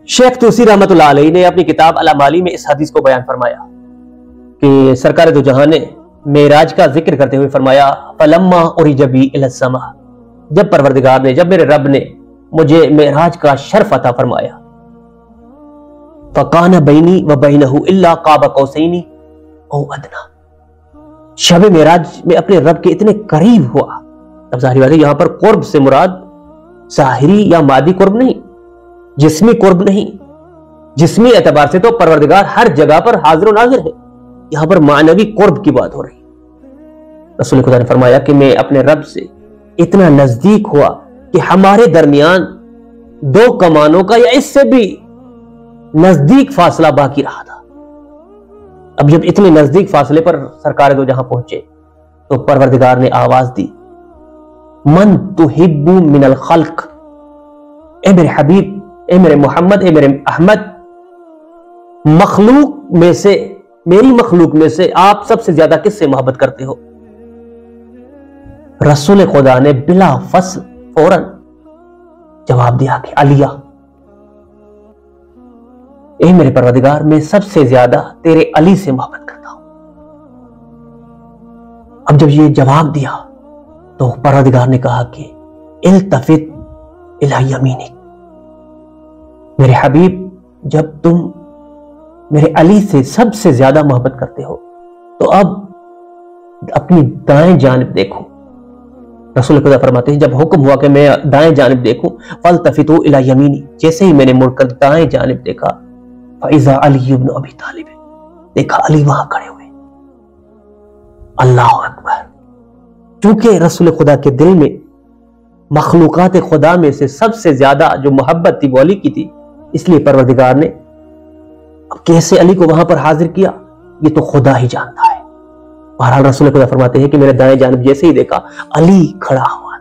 شیخ توسی رحمۃ اللہ علیہ نے اپنی کتاب الامالی میں اس حدیث کو بیان فرمایا کہ سرکار دو جہاں نے معراج کا ذکر کرتے ہوئے فرمایا فلما عرج بی الی السماء، جب پروردگار نے، جب میرے رب نے مجھے معراج کا شرف عطا فرمایا، فکان بینی و بینہ الا قاب قوسین او ادنی، شب معراج میں اپنے رب کے اتنے قریب ہوا۔ اب ظاہری بات ہے یہاں پر قرب سے مراد ظاہری یا مادی قرب نہیں، جسمی قرب نہیں۔ جسمی اعتبار سے تو پروردگار ہر جگہ پر حاضر و ناظر ہے، یہاں پر معنوی قرب کی بات ہو رہی ہے۔ رسول خدا نے فرمایا کہ میں اپنے رب سے اتنا نزدیک ہوا کہ ہمارے درمیان دو کمانوں کا یا اس سے بھی نزدیک فاصلہ باقی رہا تھا۔ اب جب اتنے نزدیک فاصلے پر سرکار دو جہاں پہنچے تو پروردگار نے آواز دی من تحب من الخلق، اے میرے حبیب، اے میرے محمد، اے میرے احمد، مخلوق میں سے، میری مخلوق میں سے آپ سب سے زیادہ کس سے محبت کرتے ہو؟ رسول خدا نے بلا فصل فوراً جواب دیا کہ علیہ، اے میرے پروردگار میں سب سے زیادہ تیرے علی سے محبت کرتا ہوں۔ اب جب یہ جواب دیا تو پروردگار نے کہا کہ التفت الی یمینک، میرے حبیب جب تم میرے علی سے سب سے زیادہ محبت کرتے ہو تو اب اپنی دائیں جانب دیکھو۔ رسول خدا فرماتے ہیں جب حکم ہوا کہ میں دائیں جانب دیکھوں فالتفتوا الی یمینی، جیسے ہی میں نے مڑ کر دائیں جانب دیکھا فاذا علی بن ابی طالب، دیکھا علی وہاں کھڑے ہوئے۔ اللہ اکبر! چونکہ رسول خدا کے دل میں مخلوقات خدا میں سے سب سے زیادہ جو محبت تھی وہ علی کی تھی، اس لیے پروردگار نے اب کیسے علی کو وہاں پر حاضر کیا یہ تو خدا ہی جانتا ہے۔ بہرحال رسول خدا فرماتے ہیں کہ میرے دائیں جانب جیسے ہی دیکھا علی کھڑا ہوا